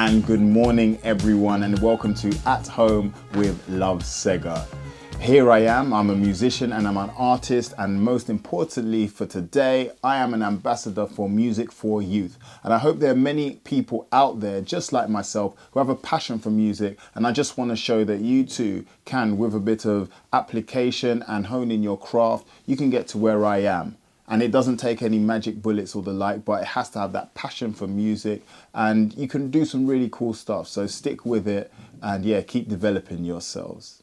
and good morning everyone, and welcome to At Home with Love Ssega. Here I am, I'm a musician and I'm an artist, and most importantly for today, I am an ambassador for music for youth. And I hope there are many people out there just like myself who have a passion for music, and I just want to show that you too can, with a bit of application and honing your craft, you can get to where I am. And it doesn't take any magic bullets or the like, but it has to have that passion for music, and you can do some really cool stuff. So stick with it and yeah, keep developing yourselves.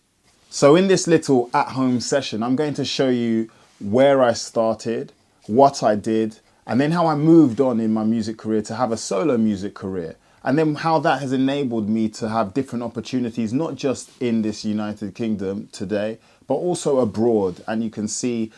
So in this little at-home session, I'm going to show you where I started, what I did, and then how I moved on in my music career to have a solo music career. And then how that has enabled me to have different opportunities, not just in this United Kingdom today, but also abroad. And you can see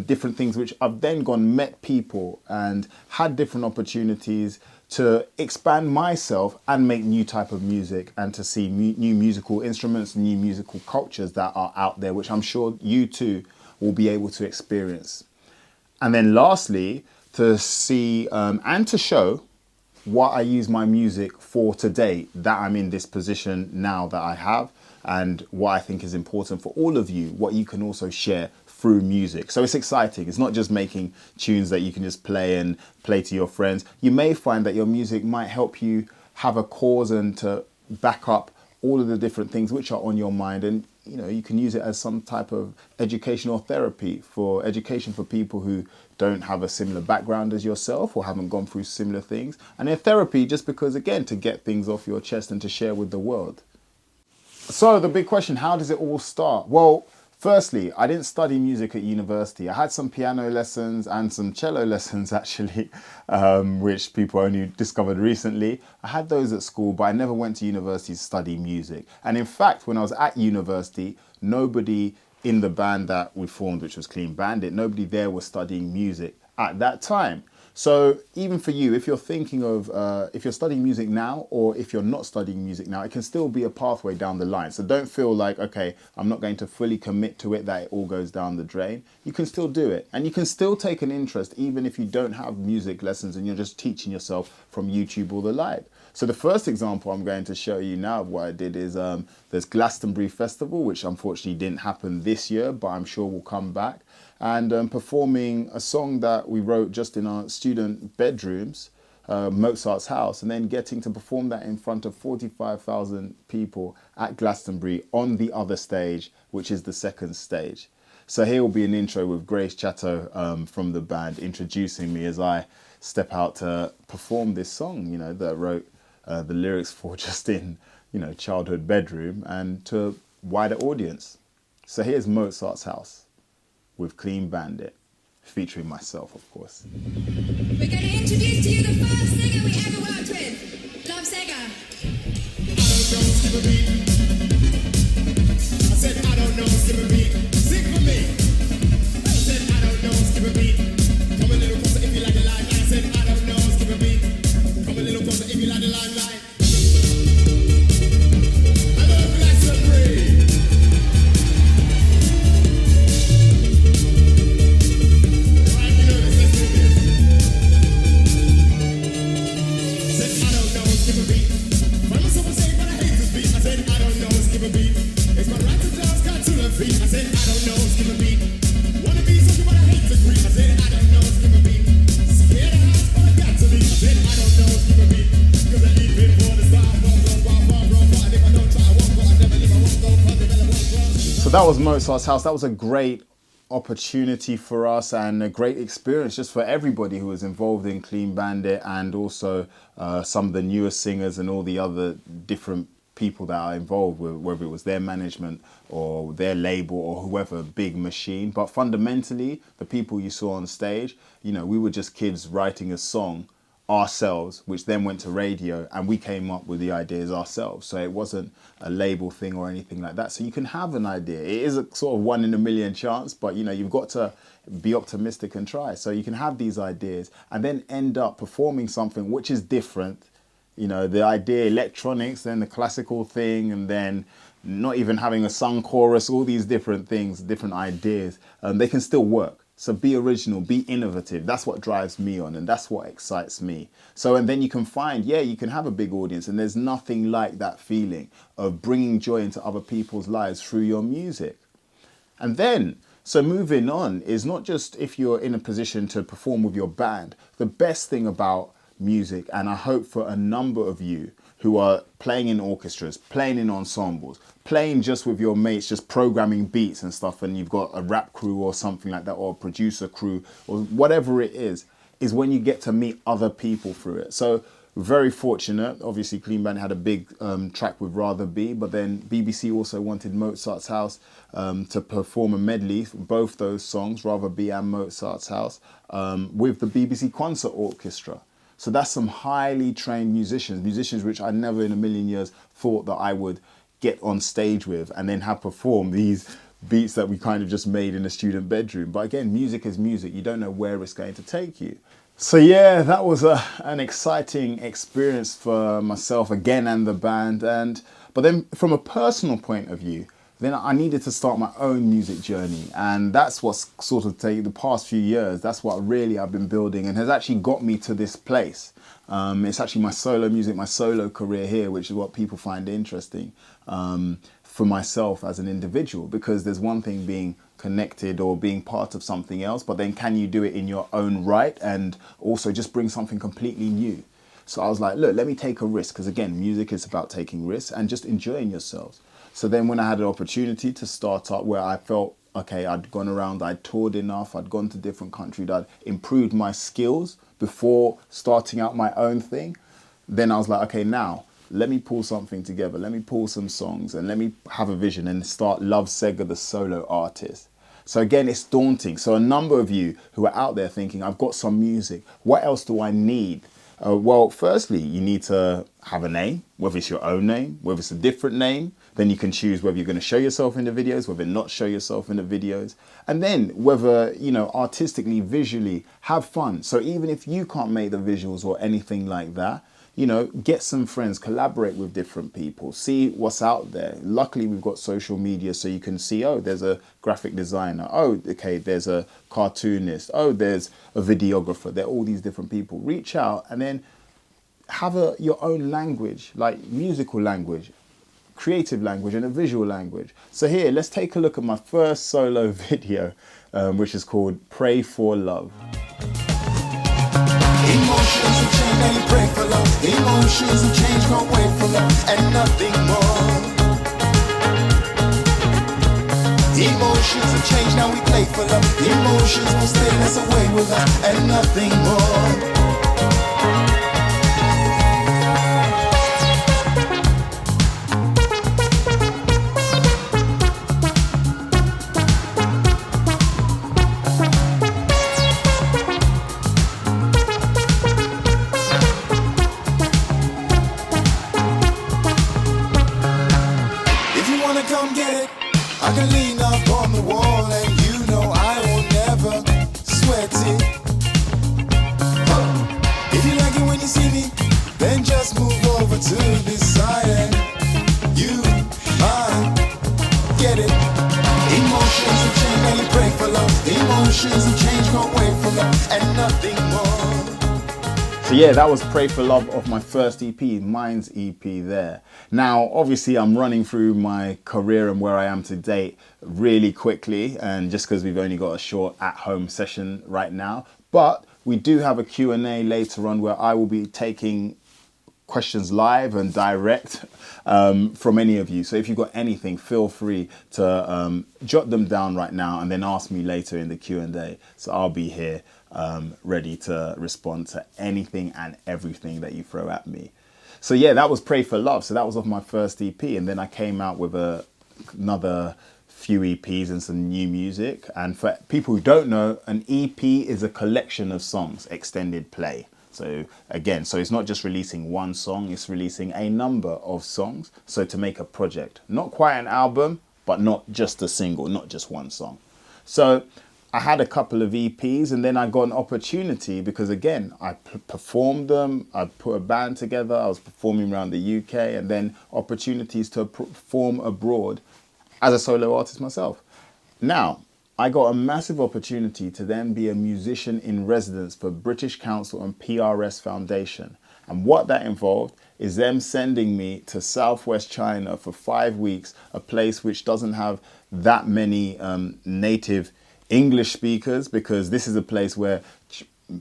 different things which I've then gone, met people and had different opportunities to expand myself and make new type of music, and to see new musical instruments, new musical cultures that are out there, which I'm sure you too will be able to experience. And then lastly, to see and to show what I use my music for today, that I'm in this position now that I have, and what I think is important for all of you, what you can also share through music. So it's exciting. It's not just making tunes that you can just play and play to your friends. You may find that your music might help you have a cause and to back up all of the different things which are on your mind, and you know, you can use it as some type of educational therapy for education for people who don't have a similar background as yourself or haven't gone through similar things. And in therapy, just because, again, to get things off your chest and to share with the world. So the big question, how does it all start? Well, firstly, I didn't study music at university. I had some piano lessons and some cello lessons actually, which people only discovered recently. I had those at school, but I never went to university to study music. And in fact, when I was at university, nobody in the band that we formed, which was Clean Bandit, nobody there was studying music at that time. So even for you, if you're thinking of, if you're studying music now, or if you're not studying music now, it can still be a pathway down the line. So don't feel like, okay, I'm not going to fully commit to it, that it all goes down the drain. You can still do it. And you can still take an interest, even if you don't have music lessons and you're just teaching yourself from YouTube or the like. So the first example I'm going to show you now of what I did is there's Glastonbury Festival, which unfortunately didn't happen this year, but I'm sure will come back. And performing a song that we wrote just in our student bedrooms, Mozart's house, and then getting to perform that in front of 45,000 people at Glastonbury on the other stage, which is the second stage. So here will be an intro with Grace Chatto from the band introducing me as I step out to perform this song, you know, that I wrote the lyrics for just in, you know, childhood bedroom and to a wider audience. So here's Mozart's house with Clean Bandit, featuring myself, of course. We're going to introduce to you the first singer we ever worked with, Love Ssega. I don't know, skip a beat. I said I don't know, skip a beat. Sing for me. I said I don't know, skip a beat. Come a little closer if you like the limelight. I said I don't know, skip a beat. Come a little closer if you like the limelight. I love Glastonbury. So that was Mozart's house. That was a great opportunity for us and a great experience just for everybody who was involved in Clean Bandit, and also some of the newer singers and all the other different people that are involved with, whether it was their management or their label or whoever, big machine. But fundamentally, the people you saw on stage, you know, we were just kids writing a song ourselves, which then went to radio, and we came up with the ideas ourselves. So it wasn't a label thing or anything like that. So you can have an idea. It is a sort of 1 in a million chance, but you know, you've got to be optimistic and try. So you can have these ideas and then end up performing something which is different. You know, the idea, electronics, then the classical thing, and then not even having a sung chorus, all these different things, different ideas, they can still work. So be original, be innovative. That's what drives me on, and that's what excites me. So, and then you can find, yeah, you can have a big audience, and there's nothing like that feeling of bringing joy into other people's lives through your music. And then, so moving on is not just if you're in a position to perform with your band. The best thing about music, and I hope for a number of you who are playing in orchestras, playing in ensembles, playing just with your mates, just programming beats and stuff, and you've got a rap crew or something like that, or a producer crew, or whatever it is when you get to meet other people through it. So very fortunate. Obviously, Clean Bandit had a big track with Rather Be, but then BBC also wanted Mozart's House to perform a medley, both those songs, Rather Be and Mozart's House, with the BBC Concert Orchestra. So that's some highly trained musicians which I never in a million years thought that I would get on stage with and then have perform these beats that we kind of just made in a student bedroom. But again, music is music. You don't know where it's going to take you. So yeah, that was an exciting experience for myself again and the band. But then from a personal point of view, then I needed to start my own music journey. And that's what's sort of taken the past few years. That's what really I've been building and has actually got me to this place. It's actually my solo music, my solo career here, which is what people find interesting for myself as an individual, because there's one thing being connected or being part of something else, but then can you do it in your own right and also just bring something completely new? So I was like, look, let me take a risk, because again, music is about taking risks and just enjoying yourselves. So then when I had an opportunity to start up where I felt, okay, I'd gone around, I'd toured enough, I'd gone to different countries, I'd improved my skills before starting out my own thing, then I was like, okay, now let me pull something together. Let me pull some songs and let me have a vision and start Love Ssega, the solo artist. So again, it's daunting. So a number of you who are out there thinking, I've got some music, what else do I need? Well, firstly, you need to have a name, whether it's your own name, whether it's a different name. Then you can choose whether you're going to show yourself in the videos, whether not show yourself in the videos. And then whether, you know, artistically, visually, have fun. So even if you can't make the visuals or anything like that, you know, get some friends, collaborate with different people, see what's out there. Luckily, we've got social media so you can see, oh, there's a graphic designer. Oh, okay, there's a cartoonist. Oh, there's a videographer. There are all these different people. Reach out and then have your own language, like musical language, creative language and a visual language. So here, let's take a look at my first solo video, which is called Pray for Love. Emotions will change and you pray for love. Emotions will change, can't wait for love and nothing more. Emotions will change, now we play for love. Emotions will stay, that's away with love and nothing more. Come get it, I can lean up on the wall and you know I will never sweat it. If you like it when you see me, then just move over to this side and you might get it. Emotions will change and you pray for love. Emotions will change, can't wait for love and nothing more. So yeah, that was Pray for Love of my first EP, Mine's EP there. Now, obviously I'm running through my career and where I am to date really quickly, and just because we've only got a short at-home session right now, but we do have a Q&A later on where I will be taking questions live and direct from any of you. So if you've got anything, feel free to jot them down right now and then ask me later in the Q&A. So I'll be here ready to respond to anything and everything that you throw at me. So yeah, that was Pray for Love. So that was off my first EP, and then I came out with another few EPs and some new music. And for people who don't know, an EP is a collection of songs, extended play. So again, so it's not just releasing one song, it's releasing a number of songs. So to make a project, not quite an album, but not just a single, not just one song. So I had a couple of EPs and then I got an opportunity because again, I performed them, I put a band together, I was performing around the UK, and then opportunities to perform abroad as a solo artist myself. Now, I got a massive opportunity to then be a musician in residence for British Council and PRS Foundation. And what that involved is them sending me to Southwest China for 5 weeks, a place which doesn't have that many native English speakers, because this is a place where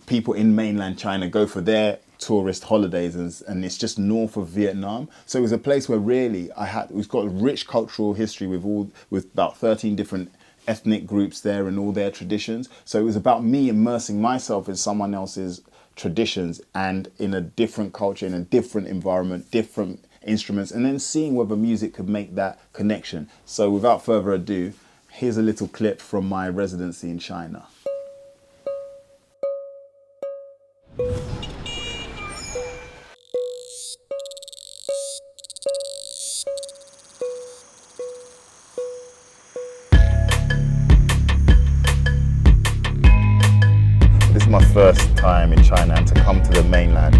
people in mainland China go for their tourist holidays, and it's just north of Vietnam. So it was a place where really we've got a rich cultural history with about 13 different ethnic groups there and all their traditions. So it was about me immersing myself in someone else's traditions and in a different culture, in a different environment, different instruments, and then seeing whether music could make that connection. So without further ado, here's a little clip from my residency in China. This is my first time in China, and to come to the mainland.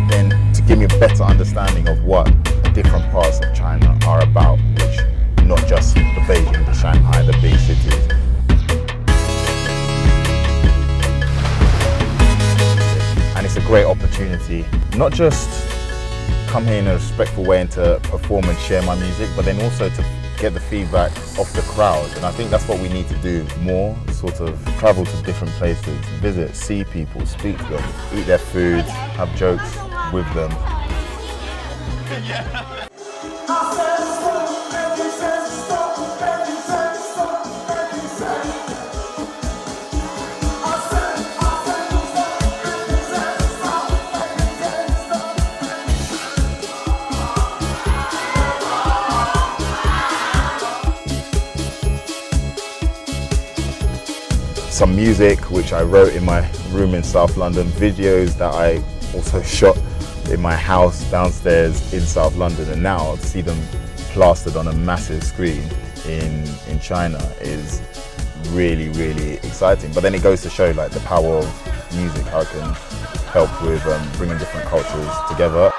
Then to give me a better understanding of what the different parts of China are about, which not just the Beijing, the Shanghai, the big cities. And it's a great opportunity, not just come here in a respectful way and to perform and share my music, but then also to get the feedback of the crowd. And I think that's what we need to do more, sort of travel to different places, visit, see people, speak to them, eat their food, have jokes with them. Some music which I wrote in my room in South London, videos that I also shot in my house downstairs in South London, and now to see them plastered on a massive screen in China is really, really exciting. But then it goes to show like the power of music, how it can help with bringing different cultures together.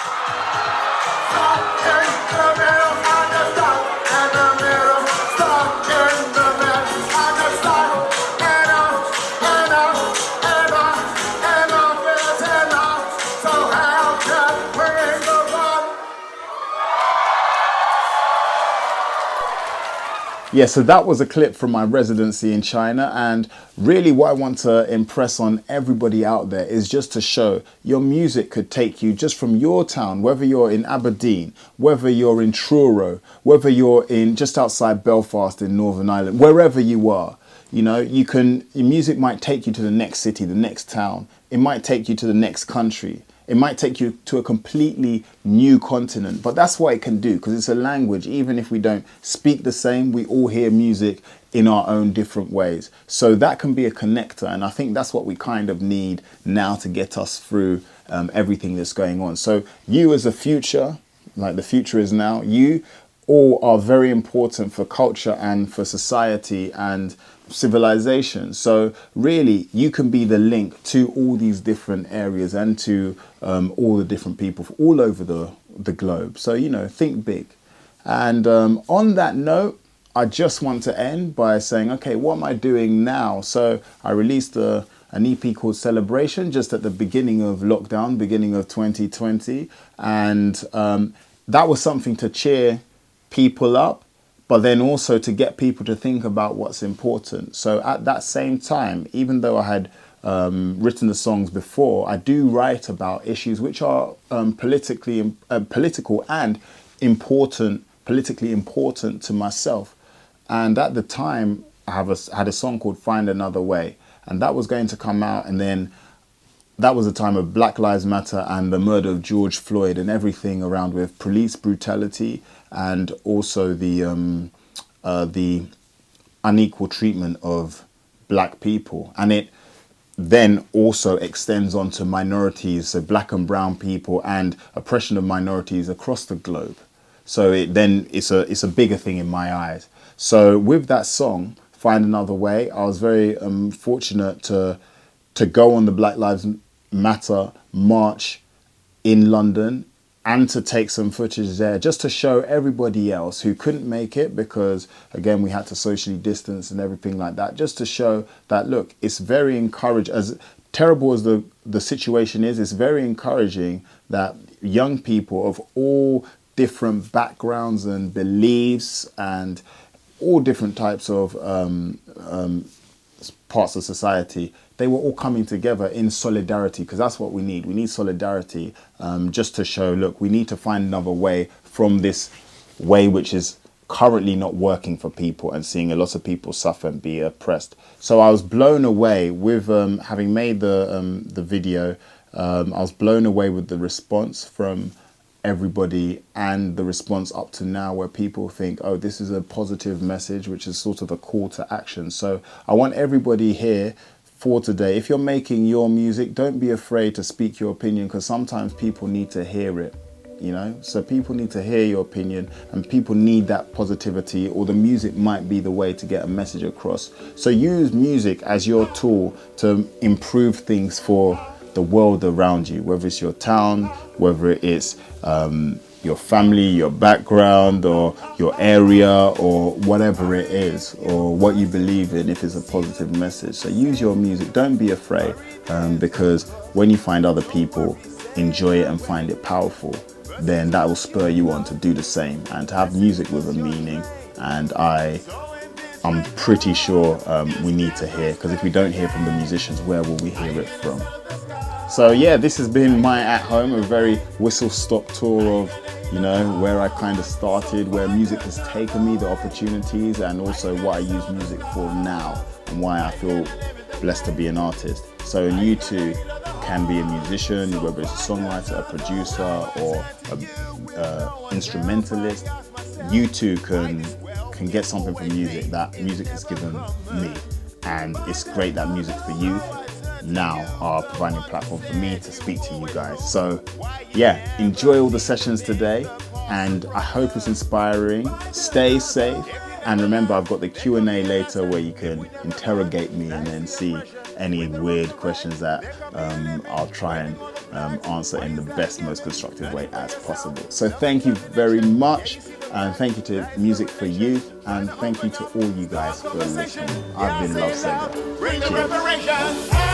Yeah, so that was a clip from my residency in China, and really what I want to impress on everybody out there is just to show your music could take you just from your town, whether you're in Aberdeen, whether you're in Truro, whether you're in just outside Belfast in Northern Ireland, wherever you are. You know, your music might take you to the next city, the next town. It might take you to the next country. It might take you to a completely new continent, but that's what it can do, because it's a language. Even if we don't speak the same, we all hear music in our own different ways. So that can be a connector, and I think that's what we kind of need now to get us through everything that's going on. So you as a future, like the future is now, you all are very important for culture and for society and civilization. So really you can be the link to all these different areas and to all the different people all over the globe. So, you know, think big. And on that note, I just want to end by saying, okay, what am I doing now? So I released an EP called Celebration just at the beginning of lockdown, beginning of 2020. And that was something to cheer people up, but then also to get people to think about what's important. So at that same time, even though I had written the songs before, I do write about issues which are political and politically important to myself. And at the time, I had a song called Find Another Way, and that was going to come out, and then that was the time of Black Lives Matter and the murder of George Floyd and everything around with police brutality and also the unequal treatment of black people. And it then also extends onto minorities, so black and brown people, and oppression of minorities across the globe. So it's a bigger thing in my eyes. So with that song, Find Another Way, I was very fortunate to go on the Black Lives Matter march in London, and to take some footage there just to show everybody else who couldn't make it, because again we had to socially distance and everything like that, just to show that look, it's very encouraging. As terrible as the situation is, it's very encouraging that young people of all different backgrounds and beliefs and all different types of parts of society, they were all coming together in solidarity, because that's what we need. We need solidarity, just to show, look, we need to find another way from this way which is currently not working for people, and seeing a lot of people suffer and be oppressed. So I was blown away with having made the video. I was blown away with the response from everybody, and the response up to now, where people think, oh, this is a positive message, which is sort of a call to action. So I want everybody here for today, if you're making your music, don't be afraid to speak your opinion, because sometimes people need to hear it, you know. So people need to hear your opinion, and people need that positivity, or the music might be the way to get a message across. So use music as your tool to improve things for the world around you, whether it's your town, whether it's your family, your background, or your area, or whatever it is, or what you believe in, if it's a positive message. So use your music, don't be afraid, because when you find other people enjoy it and find it powerful, then that will spur you on to do the same and to have music with a meaning. And I'm pretty sure we need to hear, because if we don't hear from the musicians, where will we hear it from? So yeah, this has been my At Home, a very whistle-stop tour of, you know, where I kind of started, where music has taken me, the opportunities, and also what I use music for now, and why I feel blessed to be an artist. So you too can be a musician, whether it's a songwriter, a producer, or a instrumentalist. You too can get something from music that music has given me, and it's great that music for youth now are providing a platform for me to speak to you guys. So yeah, enjoy all the sessions today, and I hope it's inspiring. Stay safe, and remember, I've got the Q&A later where you can interrogate me and then see any weird questions that I'll try and answer in the best, most constructive way as possible. So thank you very much, and thank you to Music for Youth, and thank you to all you guys for listening. I've been Love Ssega. Bring the reparation.